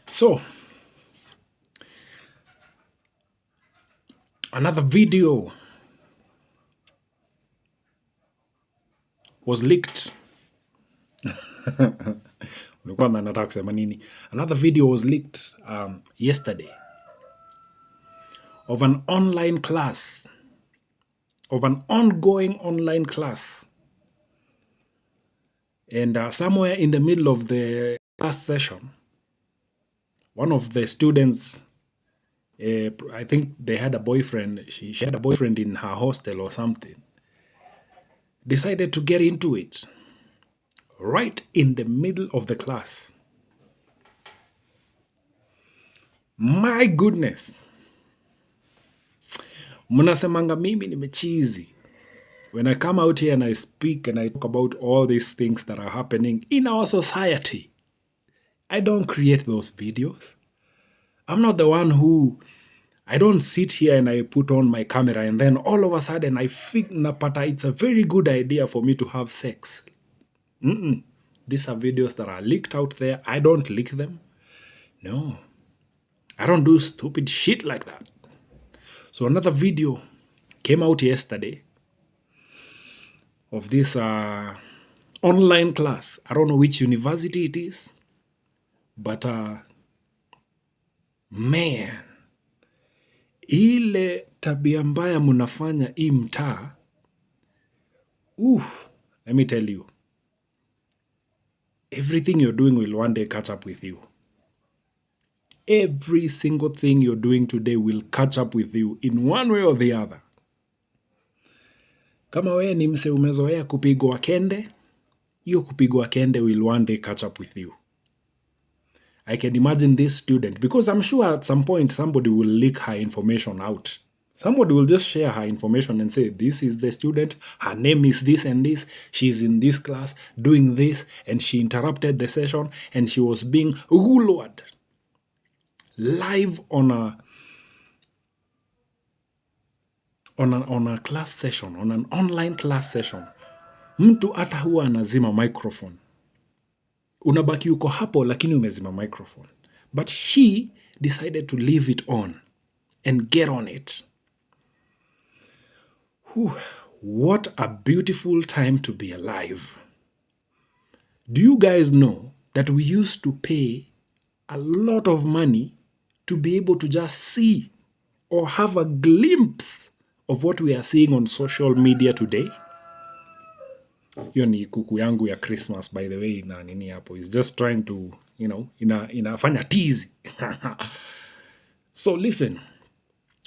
So, another video was leaked. Another video was leaked yesterday of an online class, of an ongoing online class. And somewhere in the middle of the class session, one of the students, I think they had a boyfriend, she had a boyfriend in her hostel or something, decided to get into it right in the middle of the class. My goodness. Mnasemanga mimi nimechizi. When I come out here and I speak and I talk about all these things that are happening in our society, I don't create those videos. I'm not the one who, I don't sit here and I put on my camera and then all of a sudden I think napata it's a very good idea for me to have sex. These are videos that are leaked out there. I don't leak them. No. I don't do stupid shit like that. So another video came out yesterday of this online class. I don't know which university it is, but man, ile tabia mbaya munafanya hii mtaa, let me tell you, everything you're doing will one day catch up with you. Every single thing you're doing today will catch up with you in one way or the other. Kama wewe ni mse umezoea kupigwa kende, hiyo kupigwa kende will one day catch up with you. I can imagine this student, because I'm sure at some point somebody will leak her information out. Somebody will just share her information and say, this is the student, her name is this and this, she's in this class doing this, and she interrupted the session, and she was being gulwad live on a class session, on an online class session. Mtu hata huwa anazima microphone. Unabaki uko hapo lakini umezima microphone. But she decided to leave it on and get on it. What a beautiful time to be alive. Do you guys know that we used to pay a lot of money to be able to just see or have a glimpse of what we are seeing on social media today? Hiyo ni kuku yangu ya Christmas, by the way, na nini hapo is just trying to, inafanya tease. So listen,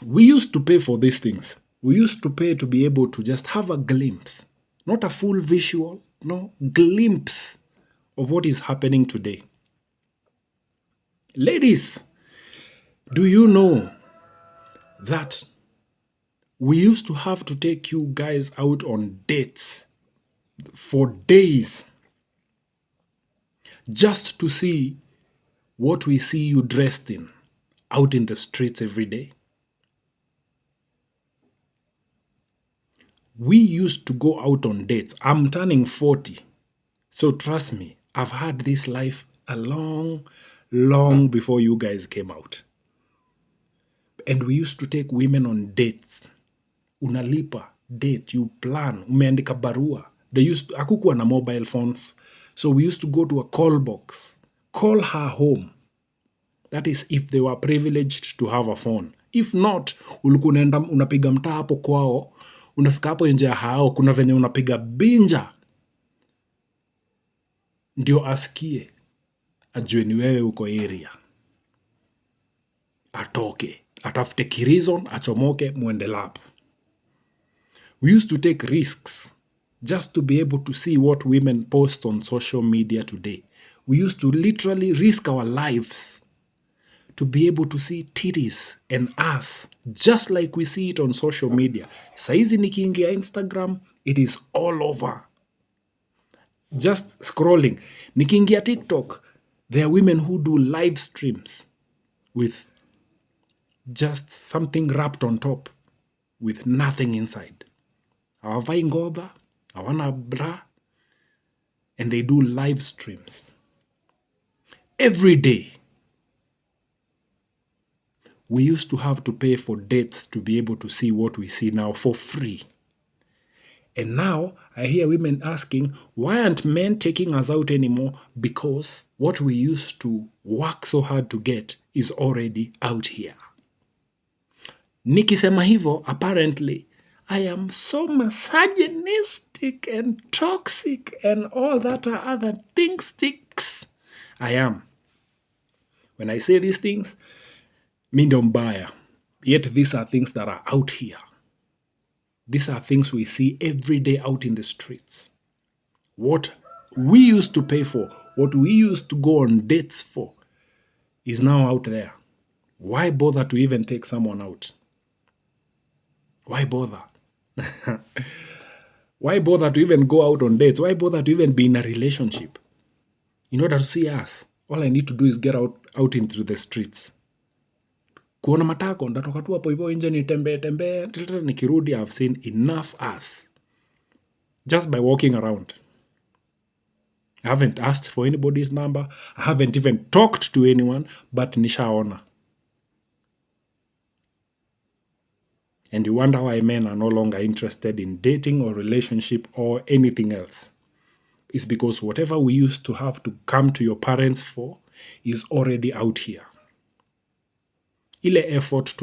we used to pay for these things. We used to pay to be able to just have a glimpse, not a full visual, no, glimpse of what is happening today. Ladies, do you know that we used to have to take you guys out on dates for days just to see what we see you dressed in out in the streets every day? We used to go out on dates. I'm turning 40. So trust me, I've had this life a long before you guys came out. And we used to take women on dates. Unalipa date, you plan, umeandika barua. Hakukuwa na mobile phones. So we used to go to a call box, call her home. That is if they were privileged to have a phone. If not, ulikuwa unaenda unapiga mtaa hapo kwao, unafika hapo nje ya hao, kuna venye unapiga binja ndio asikie, ajue ni wewe uko area, atoke, atafute kirizon, achomoke, muende lap. We used to take risks just to be able to see what women post on social media today. We used to literally risk our lives to be able to see titties and ass just like we see it on social media. Saizi nikiingia Instagram, it is all over. Just scrolling. Nikiingia TikTok, there are women who do live streams with just something wrapped on top with nothing inside. Hawavai ngoba, hawana bra, and they do live streams every day. we used to have to pay for dates to be able to see what we see now for free. And now I hear women asking, why aren't men taking us out anymore? Because what we used to work so hard to get is already out here. Nikisema hivo, apparently, I am so misogynistic and toxic and all that other things sticks. I am. When I say these things, mi ndo mbaya. Yet these are things that are out here. These are things we see every day out in the streets. What we used to pay for, what we used to go on dates for, is now out there. Why bother to even take someone out? Why bother? Why bother to even go out on dates? Why bother to even be in a relationship? In order to see us, all I need to do is get out into the streets. Kuona matako, ndatoka tu hapo hivyo nje nitembee, nikirudi I've seen enough us. Just by walking around. I haven't asked for anybody's number. I haven't even talked to anyone, but nishaona. And you wonder why men are no longer interested in dating or relationship or anything else. It's because whatever we used to have to come to your parents for is already out here. Ile effort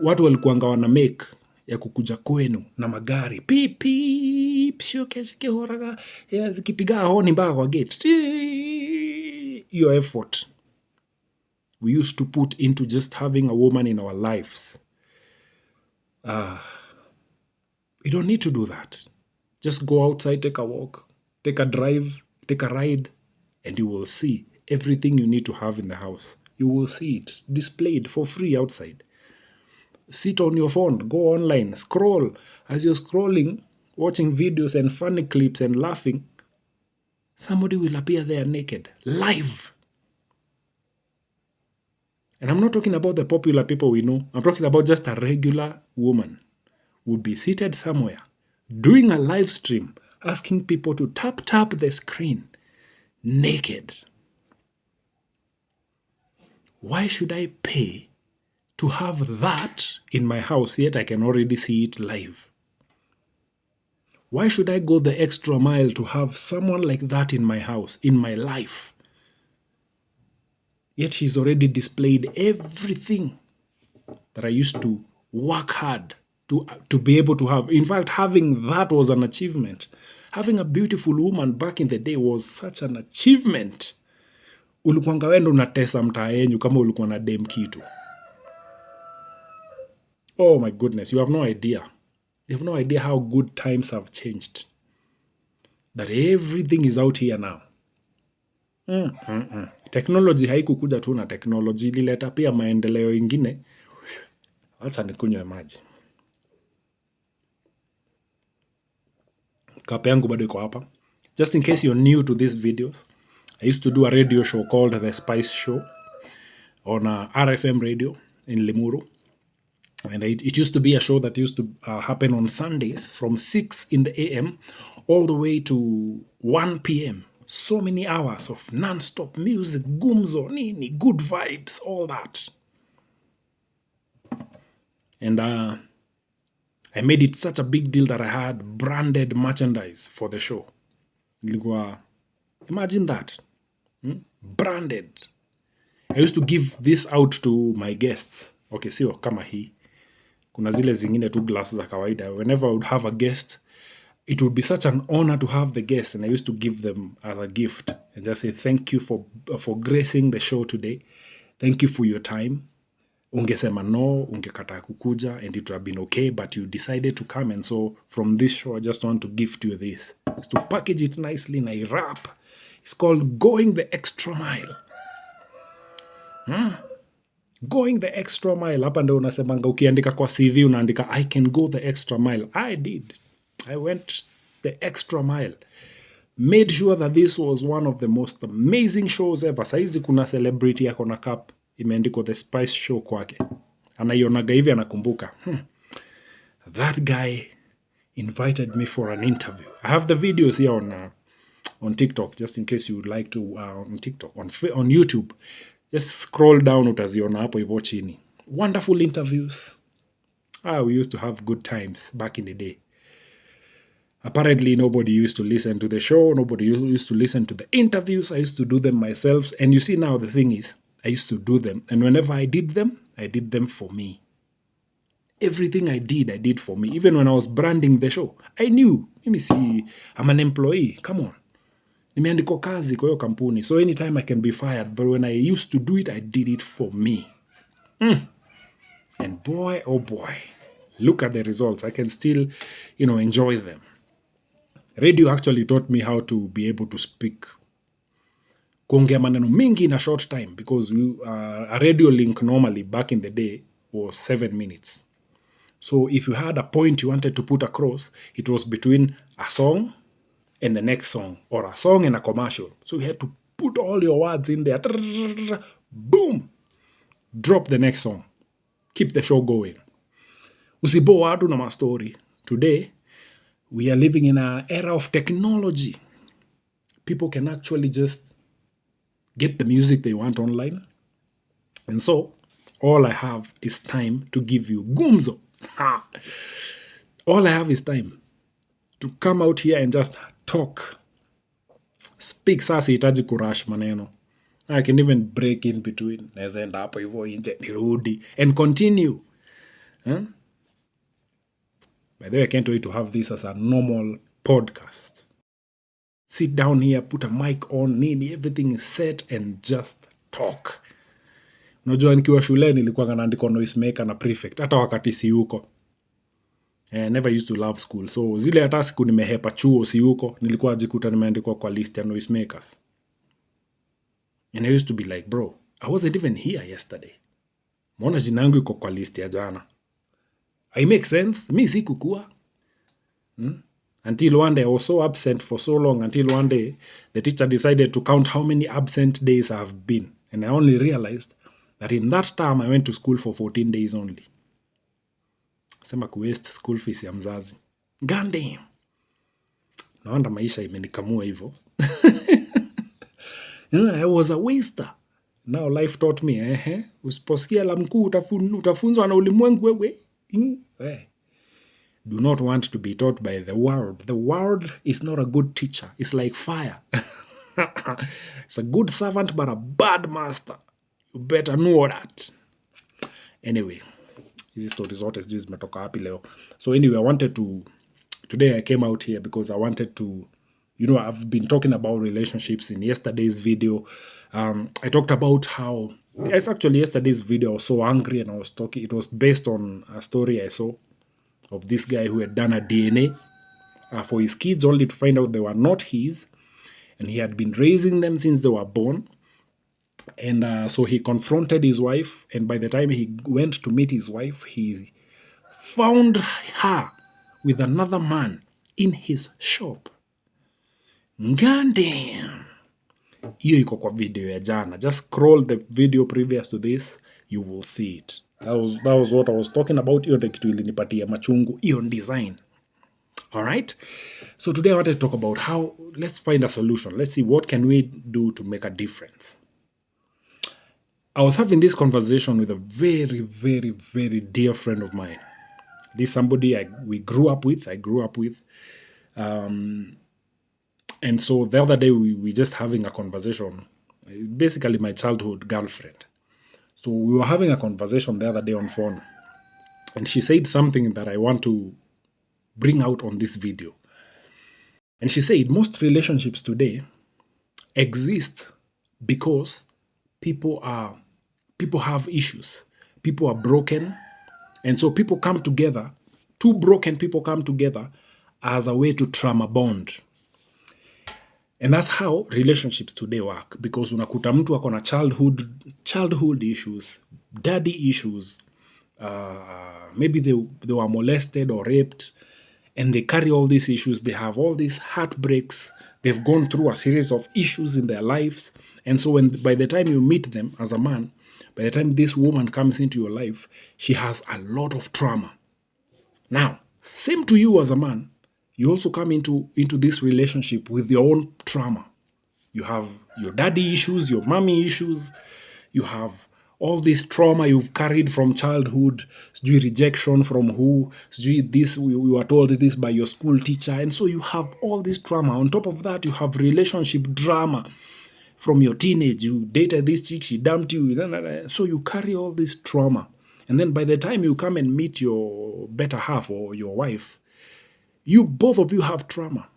watu walikuanga wana make ya kukuja kwenu na magari pipi shike horaga zikipiga honi mpaka kwa gate. Your effort we used to put into just having a woman in our lives. You don't need to do that. Just go outside, take a walk, take a drive, take a ride, and you will see everything you need to have in the house. You will see it displayed for free outside. Sit on your phone, go online, scroll. As you're scrolling, watching videos and funny clips and laughing, somebody will appear there naked, live. And I'm not talking about the popular people we know. I'm talking about just a regular woman would be seated somewhere, doing a live stream, asking people to tap the screen, naked. Why should I pay to have that in my house, yet I can already see it live? Why should I go the extra mile to have someone like that in my house, in my life? Yet she's already displayed everything that I used to work hard to be able to have. In fact, having that was an achievement. Having a beautiful woman back in the day was such an achievement. Ulikuanga wendo unatesa mtaa yenyu kama ulikuwa na dem kitu. Oh my goodness, you have no idea. You have no idea how good times have changed. That everything is out here now. Technology haikukuja tu na technology, ilileta pia maendeleo ingine. Acha nikunywe maji. Kape yangu bado iko hapa. Just in case you're new to these videos, I used to do a radio show called The Spice Show on RFM radio in Limuru. And it used to be a show that used to happen on Sundays from 6 in the a.m. all the way to 1 p.m. So many hours of non-stop music, gumzo, nini, good vibes, all that. And I made it such a big deal that I had branded merchandise for the show. Imagine that. Branded. I used to give this out to my guests. Okay, sio kama hii. Kuna zile zingine tu glass za kawaida. Whenever I would have a guest, it would be such an honor to have the guest, and I used to give them as a gift and just say thank you for gracing the show today. Thank you for your time. Ungesema no, ungekataa kukuja, and it would have been okay, but you decided to come, and so from this show I just want to gift you this. Just to package it nicely in a wrap. It's called Going the Extra Mile. Going the extra mile. Hapa ndio unasemanga ukiandika kwa CV unaandika I can go the extra mile. I did. I went the extra mile. Made sure that this was one of the most amazing shows ever. Saizi kuna celebrity yako na cup imeandikwa The Spice Show kwake. Anaionaga hivi anakumbuka. That guy invited me for an interview. I have the videos here on TikTok, just in case you would like to, on TikTok, on YouTube. Just scroll down utaziona hapo hivyo chini. Wonderful interviews. We used to have good times back in the day. Apparently, nobody used to listen to the show. Nobody used to listen to the interviews. I used to do them myself. And you see now, the thing is, I used to do them. And whenever I did them for me. Everything I did for me. Even when I was branding the show, I knew. Let me see, I'm an employee. Come on. Nimeandikwa kazi kwa hiyo kampuni. So anytime I can be fired. But when I used to do it, I did it for me. And boy, oh boy, look at the results. I can still, enjoy them. Radio actually taught me how to be able to speak. Kuongea maneno mingi in a short time, because a radio link normally back in the day was 7 minutes. So if you had a point you wanted to put across, it was between a song and the next song, or a song and a commercial. So you had to put all your words in there. Boom! Drop the next song. Keep the show going. Usibo watu na mastori. Today, we are living in an era of technology. People can actually just get the music they want online. And so, all I have is time to give you gumzo. All I have is time to come out here and just talk. Speak, sasa hitaji kurash maneno. I can even break in between. Naweza enda hapo hivyo nje nirudi and continue. By the way, I can't wait to have this as a normal podcast. Sit down here, put a mic on, nini, everything is set and just talk. Unajua nikiwa shule nilikuwa naandika noise maker na prefect hata wakati si huko. Never used to love school. So zile hata siku nimehepa chuo si huko, nilikuwa najikuta nimeandikwa kwa list ya noise makers. And I used to be like, bro, I wasn't even here yesterday. Mbona jina yangu iko kwa list ya jana? I make sense. Mi sikukua. Until one day I was so absent for so long, until one day the teacher decided to count how many absent days I have been. And I only realized that in that term I went to school for 14 days only. Sema kuwaste school fees ya mzazi. God damn. Naona maisha imenikamua hivyo. I was a waster. Now life taught me, usiposikia la mkuu utafunzwa na ulimwengu wewe. Do not want to be taught by the world. The world is not a good teacher. It's like fire. It's a good servant but a bad master. You better know that. Anyway, hizi stories zote sijui zimetoka wapi leo. So anyway, today I came out here because I wanted to, I've been talking about relationships in yesterday's video. I talked about how, it's actually yesterday's video I was so angry and I was talking, it was based on a story I saw of this guy who had done a DNA for his kids, only to find out they were not his, and he had been raising them since they were born. And so he confronted his wife, and by the time he went to meet his wife, he found her with another man in his shop. God damn. Hiyo iko kwa video ya jana. Just scroll the video previous to this, you will see it. That was what I was talking about. Hiyo ndio kitu ilinipatia machungu, hiyo design. Alright? So today I wanted to talk about let's find a solution. Let's see what can we do to make a difference. I was having this conversation with a very, very, very dear friend of mine. This somebody I grew up with. And so the other day we just having a conversation. Basically my childhood girlfriend. So we were having a conversation the other day on phone. And she said something that I want to bring out on this video. And she said most relationships today exist because people have issues. People are broken. And so people come together, two broken people come together as a way to trauma bond. And that's how relationships today work. Because unakuta mtu ako na childhood issues, daddy issues, maybe they were molested or raped, and they carry all these issues. They have all these heartbreaks. They've gone through a series of issues in their lives. And so by the time you meet them as a man, by the time this woman comes into your life, she has a lot of trauma. Now, same to you as a man, you also come into this relationship with your own trauma. You have your daddy issues, your mommy issues, You have all this trauma you've carried from childhood, sijui rejection from who, sijui this, you were told this by your school teacher. And so you have all this trauma. On top of that, you have relationship drama from your teenage. You dated this chick, she dumped you. So you carry all this trauma. And then by the time you come and meet your better half or your wife, both of you have trauma.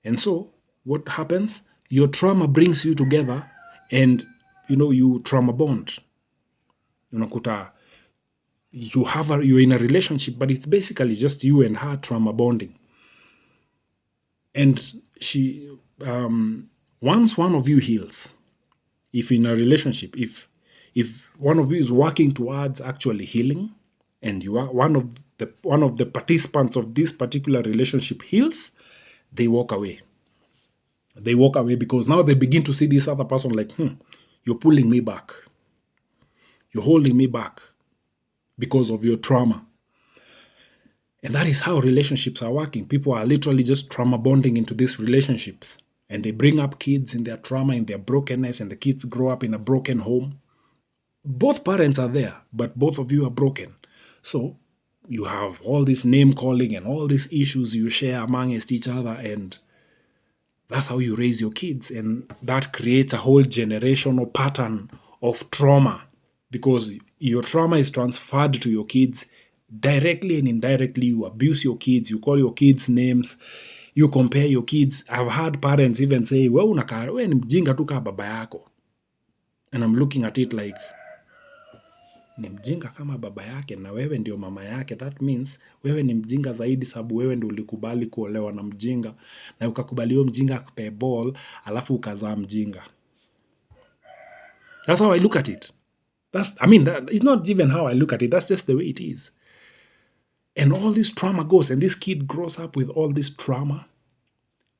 And so what happens? Your trauma brings you together and you trauma bond. Unakuta you're in a relationship, but it's basically just you and her trauma bonding. And she once one of you heals, if in a relationship, if one of you is working towards actually healing, and you are one of the participants of this particular relationship heals, they walk away. They walk away because now they begin to see this other person like, you're pulling me back. You're holding me back because of your trauma. And that is how relationships are working. People are literally just trauma bonding into these relationships. And they bring up kids in their trauma, in their brokenness, and the kids grow up in a broken home. Both parents are there, but both of you are broken. So you have all this name calling and all these issues you share amongst each other, and that's how you raise your kids. And that creates a whole generational pattern of trauma, because your trauma is transferred to your kids directly and indirectly. You abuse your kids, you call your kids names, you compare your kids. I've had parents even say, we ni mjinga tu kama baba yako. And I'm looking at it like, ni mjinga kama baba yake na wewe ndio mama yake. That means wewe ni mjinga zaidi, sababu wewe ndio ulikubali kuolewa na mjinga, na ukakubali huyo mjinga akupe ball, alafu ukazaa mjinga. That's how I look at it. It's not even how I look at it. That's just the way it is. And all this trauma goes, and this kid grows up with all this trauma.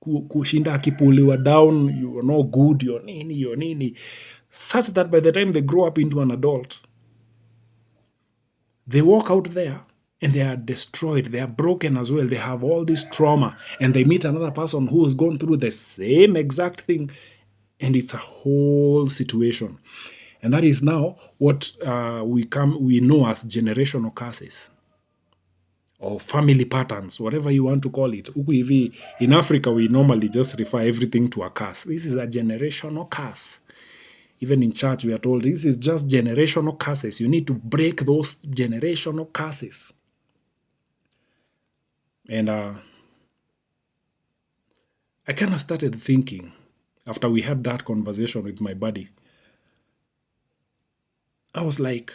Kushinda akipuliwa down, you're no good, you're nini. Such that by the time they grow up into an adult, they walk out there and they are destroyed. They are broken as well. They have all this trauma, and they meet another person who has gone through the same exact thing, and it's a whole situation. And that is now what we know as generational curses or family patterns, whatever you want to call it. In Africa, we normally just refer everything to a curse. This is a generational curse. Even in church, we are told this is just generational curses. You need to break those generational curses. And I kind of started thinking, after we had that conversation with my buddy, I was like,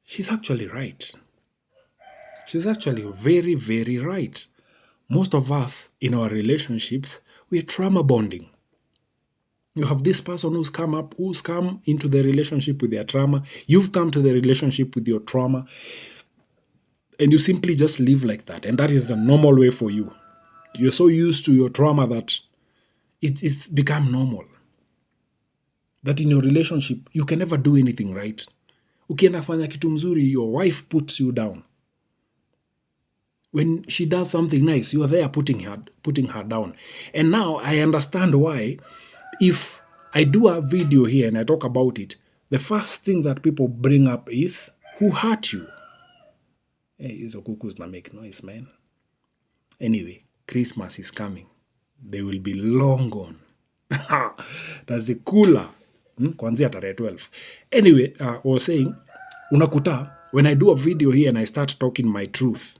she's actually right. She's actually very, very right. Most of us in our relationships, we're trauma bonding. You have this person who's come into the relationship with their trauma. You've come to the relationship with your trauma. And you simply just live like that. And that is the normal way for you. You're so used to your trauma that it's become normal. That in your relationship, you can never do anything right. Ukienda fanya kitu mzuri, your wife puts you down. When she does something nice, you are there putting her down. And now I understand why, if I do a video here and I talk about it, the first thing that people bring up is, who hurt you? Hey, hizo kukus na make noise, man. Anyway, Christmas is coming. They will be long gone. That's a cooler. Kuanzia tarehe 12. Anyway, I was saying, unakuta, when I do a video here and I start talking my truth,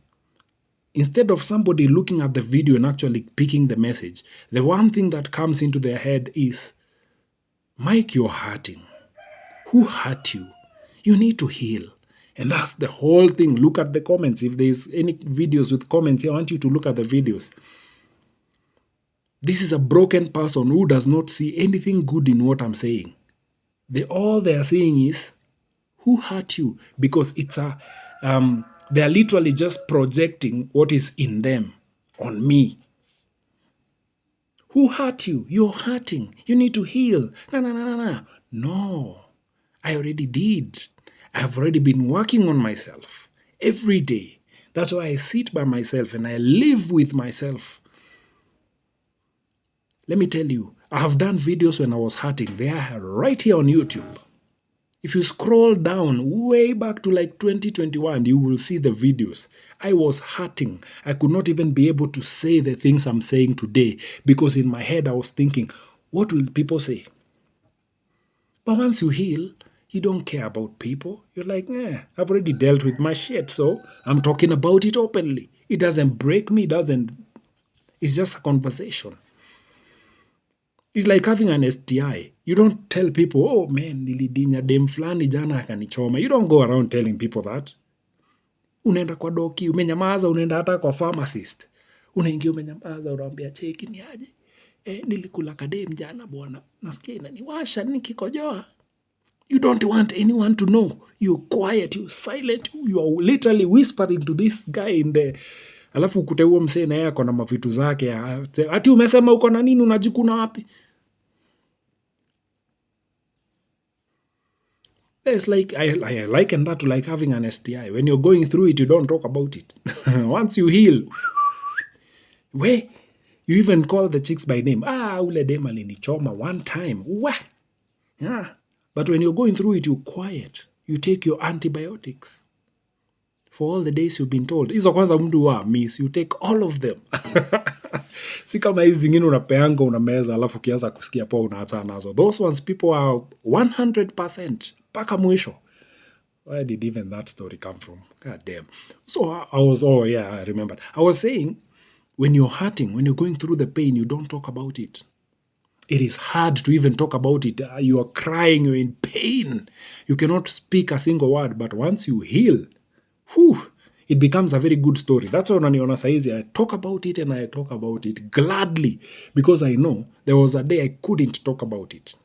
instead of somebody looking at the video and actually picking the message, the one thing that comes into their head is, Mike, you're hurting. Who hurt you? You need to heal. And that's the whole thing. Look at the comments. If there's any videos with comments, I want you to look at the videos. This is a broken person who does not see anything good in what I'm saying. All they are saying is, who hurt you? Because it's they are literally just projecting what is in them on me. Who hurt you? You're hurting. You need to heal. No, I already did. I've already been working on myself every day. That's why I sit by myself and I live with myself. Let me tell you, I have done videos when I was hurting. They are right here on YouTube. If you scroll down way back to like 2021, you will see the videos. I was hurting. I could not even be able to say the things I'm saying today because in my head I was thinking, what will people say? But once you heal, you don't care about people. You're like, I've already dealt with my shit, so I'm talking about it openly. It doesn't break me, it's just a conversation. It's like having an STI. You don't tell people, oh man, nilidinya dem flani jana akanichoma. You don't go around telling people that. Unaenda kwa doki, umenyamaza, unaenda hata kwa pharmacist. Unaingia umenyamaza, unaambia cheki ni aje. Nilikula kadem jana bwana. Nasikia inaniwasha nikikojoa. You don't want anyone to know. You're quiet, you're silent, you are literally whispering to this guy in the... Alafu ukute huo msee na yeye ako na mavitu zake. Ati umesema uko na nini, unajikuna wapi? It's like, I liken that to like having an STI. When you're going through it, you don't talk about it. Once you heal, you even call the chicks by name. Ule dem alinichoma one time. Wah! Yeah. But when you're going through it, you're quiet. You take your antibiotics. For all the days you've been told. Hizo kwanza mtu wa miss. You take all of them. Si kama hizi zingine unapeanga unameza alafu kianza kusikia poa unaacha nazo. Those ones people are 100% mpaka mwisho. Where did even that story come from? God damn. So I remembered. I was saying, when you're hurting, when you're going through the pain, you don't talk about it. It is hard to even talk about it. You are crying, you're in pain. You cannot speak a single word, but once you heal, it becomes a very good story. That's why unaniona saizi, I talk about it and I talk about it gladly because I know there was a day I couldn't talk about it.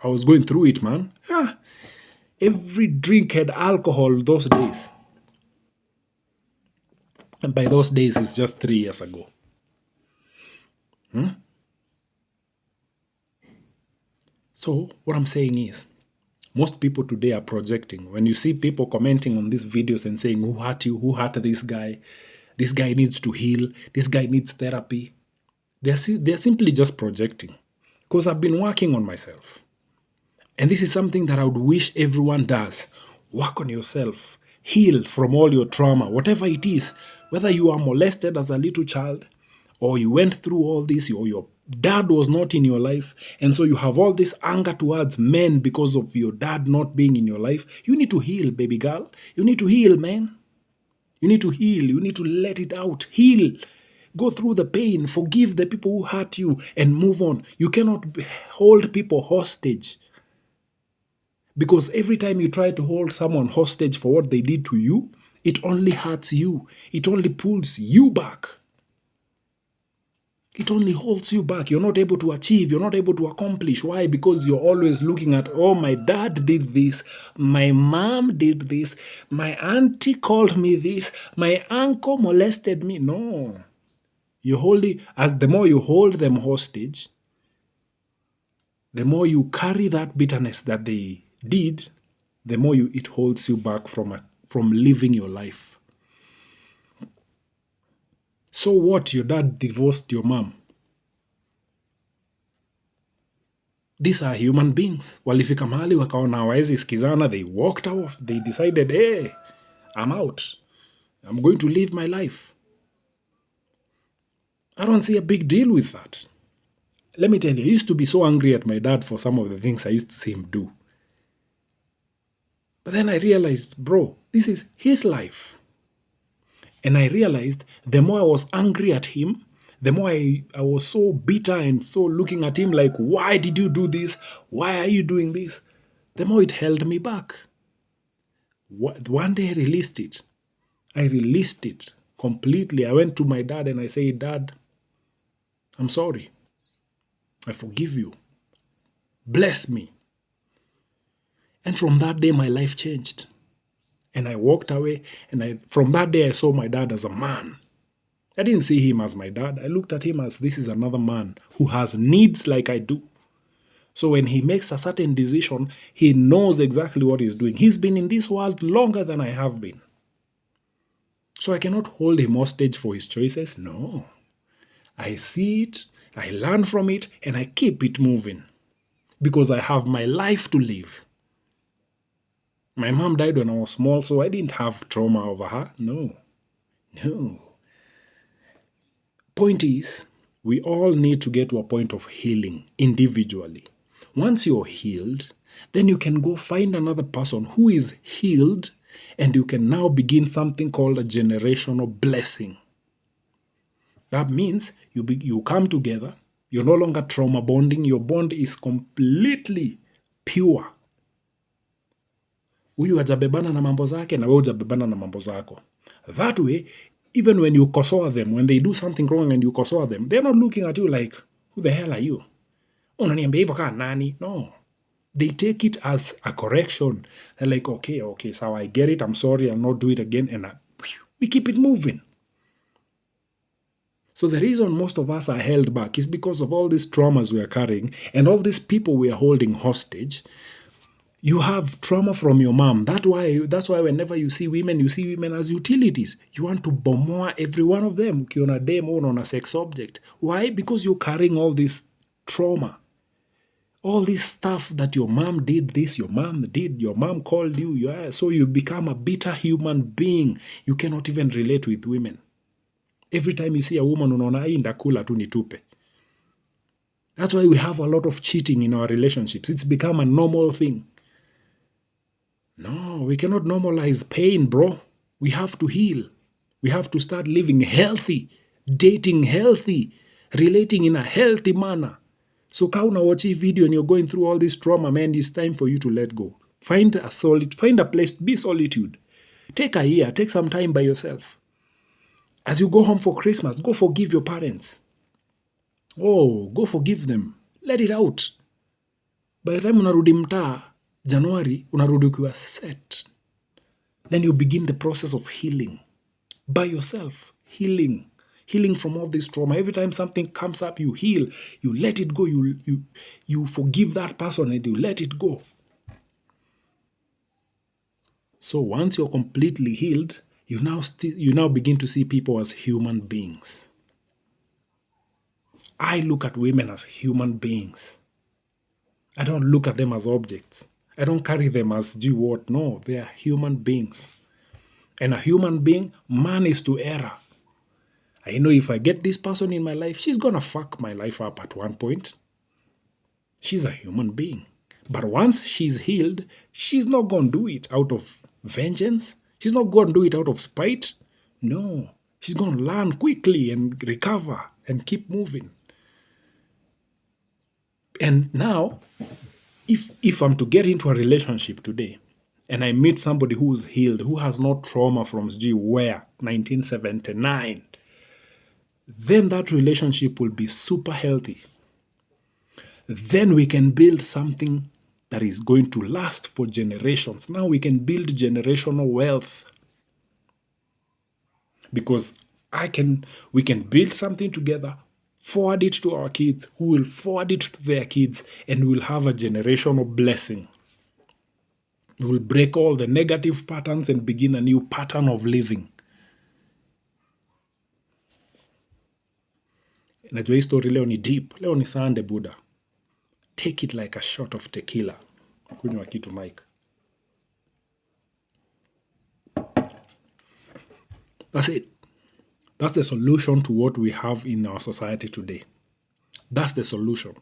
I was going through it, man. Every drink had alcohol those days. And by those days, it's just 3 years ago. So what I'm saying is, most people today are projecting. When you see people commenting on these videos and saying, who hurt you? Who hurt this guy? This guy needs to heal. This guy needs therapy. They're simply just projecting. Because I've been working on myself. And this is something that I would wish everyone does. Work on yourself. Heal from all your trauma, whatever it is. Whether you are molested as a little child, or you went through all this, or your dad was not in your life, and so you have all this anger towards men because of your dad not being in your life. You need to heal, baby girl. You need to heal, man. You need to heal. You need to let it out. Heal. Go through the pain. Forgive the people who hurt you and move on. You cannot hold people hostage. Because every time you try to hold someone hostage for what they did to you, it only hurts you. It only pulls you back. It only holds you back. You're not able to achieve. You're not able to accomplish. Why? Because you're always looking at, oh, my dad did this. My mom did this. My auntie called me this. My uncle molested me. No. The more you hold them hostage, the more you carry that bitterness that they did, the more it holds you back from living your life. So what? Your dad divorced your mom. These are human beings. Walifika mahali wakaona hawawezi sikizana. They walked off. They decided, hey, I'm out. I'm going to live my life. I don't see a big deal with that. Let me tell you, I used to be so angry at my dad for some of the things I used to see him do. But then I realized, bro, this is his life. And I realized the more I was angry at him, the more I was so bitter and so looking at him like, why did you do this? Why are you doing this? The more it held me back. One day I released it. I released it completely. I went to my dad and I said, Dad, I'm sorry. I forgive you. Bless me. And from that day, my life changed. And I walked away, and from that day, I saw my dad as a man. I didn't see him as my dad. I looked at him as, this is another man who has needs like I do. So when he makes a certain decision, he knows exactly what he's doing. He's been in this world longer than I have been. So I cannot hold him hostage for his choices. No. I see it, I learn from it and I keep it moving because I have my life to live. My mom died when I was small, so I didn't have trauma over her. No. Point is, we all need to get to a point of healing individually. Once you're healed, then you can go find another person who is healed, and you can now begin something called a generational blessing. That means you come together, you're no longer trauma bonding, your bond is completely pure. Huyu hajabebana na mambo zake na wewe hujabebana na mambo zako. That way, even when you kosoa them, when they do something wrong and you kosoa them, they're not looking at you like, who the hell are you? Unaniambia hivyo kaa nani? No. They take it as a correction. They're like, okay, so I get it, I'm sorry, I'll not do it again, and we keep it moving. So the reason most of us are held back is because of all these traumas we are carrying and all these people we are holding hostage. You have trauma from your mom. That's why whenever you see women as utilities. You want to bomoa every one of them. Ukiona dem on a sex object. Why? Because you're carrying all this trauma. All this stuff that your mom did this, your mom called you. So you become a bitter human being. You cannot even relate with women. Every time you see a woman, unaona hii ndakula tu nitupe. That's why we have a lot of cheating in our relationships. It's become a normal thing. No, we cannot normalize pain, bro. We have to heal. We have to start living healthy, dating healthy, relating in a healthy manner. So ka watch a video and you're going through all this trauma, man, it's time for you to let go. Find a place, be solitude. Take a year, take some time by yourself. As you go home for Christmas, go forgive your parents. Oh, go forgive them. Let it out. By the time unarudi mtaa, January, unarudi ukiwa set. Then you begin the process of healing. By yourself. Healing. Healing from all this trauma. Every time something comes up, you heal. You let it go. You forgive that person and you let it go. So once you're completely healed, you now begin to see people as human beings. I look at women as human beings. I don't look at them as objects. I don't carry them as what. No, they are human beings. And a human being, man is to error. I know if I get this person in my life, she's gonna fuck my life up at one point. She's a human being. But once she's healed, she's not gonna do it out of vengeance. She's not gonna do it out of spite. No. She's gonna learn quickly and recover and keep moving. And now, if I'm to get into a relationship today and I meet somebody who's healed, who has no trauma from 1979, then that relationship will be super healthy. Then we can build something that is going to last for generations. Now we can build generational wealth. Because we can build something together, forward it to our kids, who will forward it to their kids, and we'll have a generational blessing. We will break all the negative patterns and begin a new pattern of living. Najua hii story leo ni deep. Leo ni Sunday, Buddha. Take it like a shot of tequila. Kunywa kitu, Mike. That's it. That's the solution to what we have in our society today. That's the solution.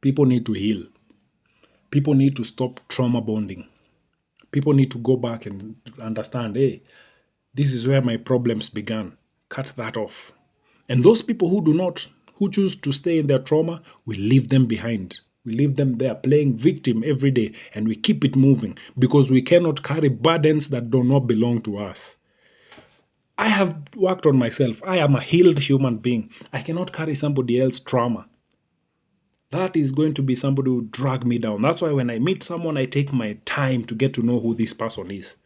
People need to heal. People need to stop trauma bonding. People need to go back and understand, hey, this is where my problems began. Cut that off. And those people who choose to stay in their trauma, we leave them behind. We leave them there playing victim every day, and we keep it moving because we cannot carry burdens that do not belong to us. I have worked on myself. I am a healed human being. I cannot carry somebody else's trauma. That is going to be somebody who drag me down. That's why when I meet someone, I take my time to get to know who this person is.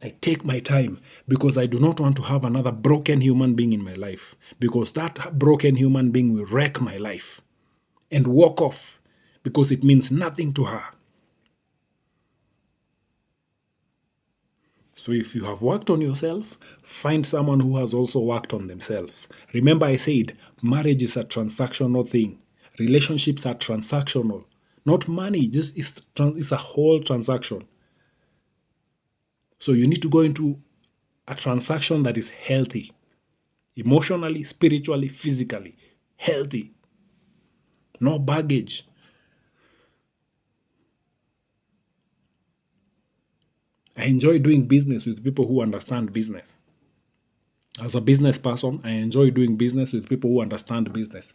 I take my time because I do not want to have another broken human being in my life, because that broken human being will wreck my life and walk off because it means nothing to her. So if you have worked on yourself, find someone who has also worked on themselves. Remember I said marriage is a transactional thing. Relationships are transactional. Not money, just it's a whole transaction. So you need to go into a transaction that is healthy. Emotionally, spiritually, physically. Healthy. No baggage. I enjoy doing business with people who understand business. As a business person, I enjoy doing business with people who understand business.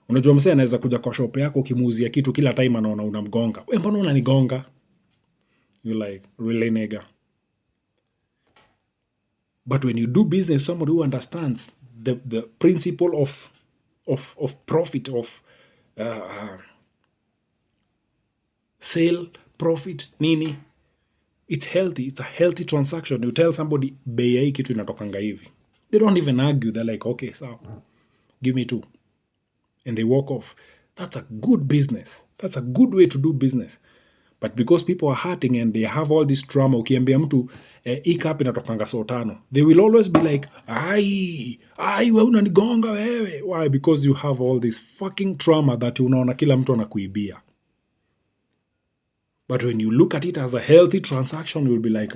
Unajua msee anaweza kuja kwa shop yako ukimuuzia kitu kila time anaona unamgonga. Wewe mbona unanigonga? You like, really nigga. But when you do business with somebody who understands the principle of profit, of sale, profit, nini, it's healthy. It's a healthy transaction. You tell somebody, bei ya hii kitu inatokanga hivi. They don't even argue. They're like, okay, so give me 2. And they walk off. That's a good business. That's a good way to do business. But because people are hurting and they have all this trauma, ukiambia mtu hii cup inatokanga so 5, they will always be like, ai, wewe unanigonga wewe. Why? Because you have all this fucking trauma that unaona kila mtu anakuibia. But when you look at it as a healthy transaction, you'll be like,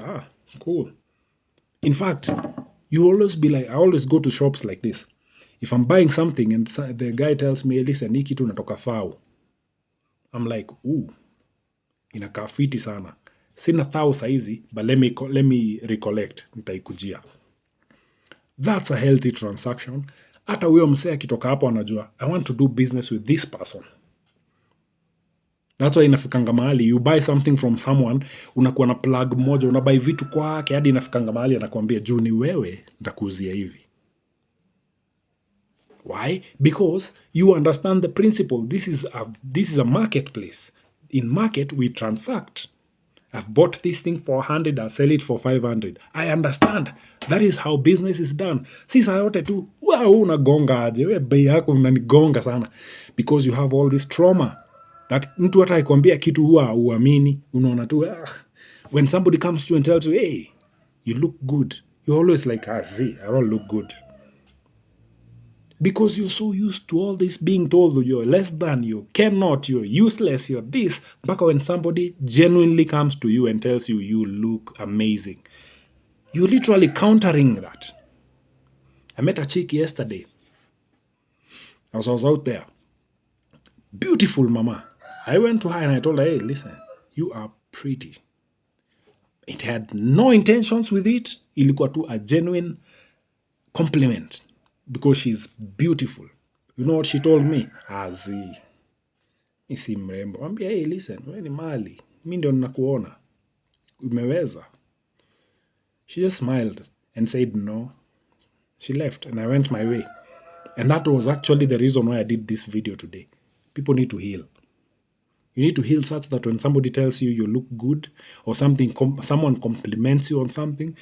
cool. In fact, you always be like, I always go to shops like this. If I'm buying something and the guy tells me, listen, hii kitu natoka FAO, I'm like, ooh, inakaa fiti sana. Sina FAO saizi, but let me recollect, nitaikujia. That's a healthy transaction. Hata huyo msee akitoka hapo anajua, I want to do business with this person. That's why inafikanga mahali, you buy something from someone, unakuwa na plug moja, unabuy vitu kwake, hadi inafikanga mahali anakuambia juu ni wewe, nitakuuzia hivi. Why? Because you understand the principle. This is a marketplace. In market, we transact. I've bought this thing for 100, I'll sell it for 500. I understand. That is how business is done. Si saa yote tu, unagonga aje, we bei yako unanigonga sana. Because you have all this trauma. That mtu hata akikwambia kitu huwa uamini, unaona tu, when somebody comes to you and tells you, hey, you look good, you're always like, see, I don't look good. Because you're so used to all this being told you're less than, you cannot, you're useless, you're this. But when somebody genuinely comes to you and tells you, you look amazing, you're literally countering that. I met a chick yesterday. I was out there. Beautiful mama. I went to her and I told her, hey, listen, you are pretty. It had no intentions with it. Ilikuwa tu a genuine compliment. Because she's beautiful. You know what she told me? Azi. Isi mrembo. Wambia, hey, listen, we ni mali. Mi ndio nakuona. Umeweza. She just smiled and said no. She left and I went my way. And that was actually the reason why I did this video today. People need to heal. You need to heal such that when somebody tells you you look good or something, someone compliments you on something,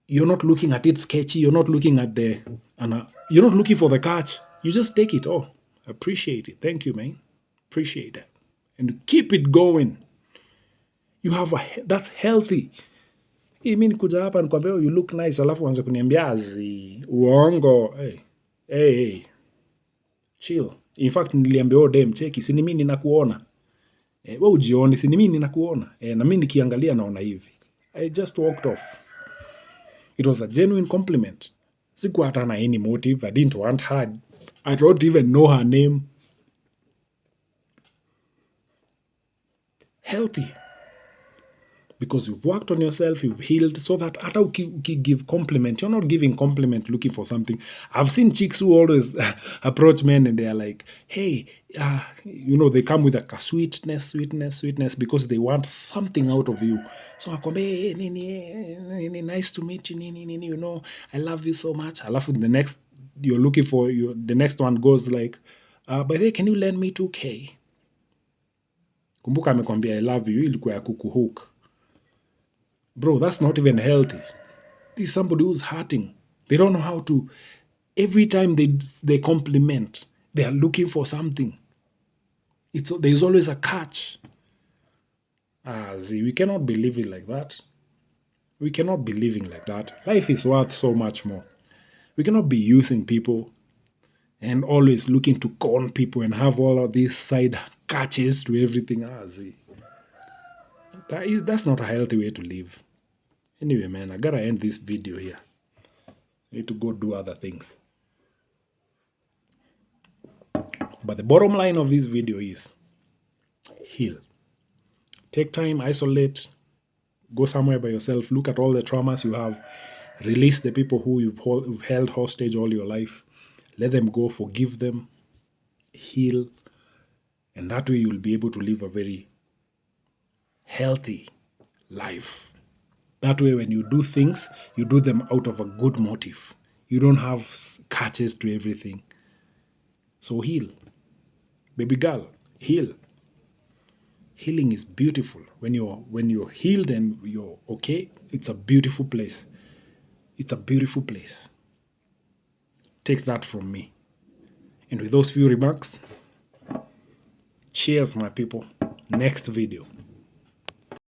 you're not looking at it sketchy. You're not looking at you're not looking for the catch. You just take it. Oh, appreciate it. Thank you, man. Appreciate that. And keep it going. You have that's healthy. I mean, kuja hapa nikwambia you look nice, alafu anza kuniambia azi uongo. Hey. Chill. In fact, niliambia dem cheki, si ni mimi ninakuona. Wewe ujioni, si ni mimi ninakuona. Na mimi nikiangalia naona hivi. I just walked off. It was a genuine compliment. Sikuwa hata na any motive. I didn't want her. I don't even know her name. Healthy. Because you've worked on yourself, you've healed, so that hata give compliment, you're not giving compliment looking for something. I've seen chicks who always approach men and they're like, hey, they come with a sweetness, because they want something out of you. So akwambia, hey, nini, nice to meet you, nini, I love you so much. Alafu the next, you're looking for, the next one goes like, by the way, can you lend me 2K? Kumbuka amekwambia I love you, ilikuwa ya kukuhook. Bro, that's not even healthy. This is somebody who's hurting. They don't know how to. Every time they compliment, they are looking for something. There's always a catch. We cannot believe it like that. We cannot be living like that. Life is worth so much more. We cannot be using people and always looking to con people and have all of these side catches to everything else. That's not a healthy way to live. Anyway, man, I gotta end this video here. I need to go do other things. But the bottom line of this video is heal. Take time, isolate, go somewhere by yourself, look at all the traumas you have, release the people who you've held hostage all your life, let them go, forgive them, heal, and that way you'll be able to live a very healthy life. That way, when you do things, you do them out of a good motive. You don't have catches to everything. So heal. Baby girl, heal. Healing is beautiful. When you're healed and you're okay, it's a beautiful place. It's a beautiful place. Take that from me. And with those few remarks, cheers, my people. Next video.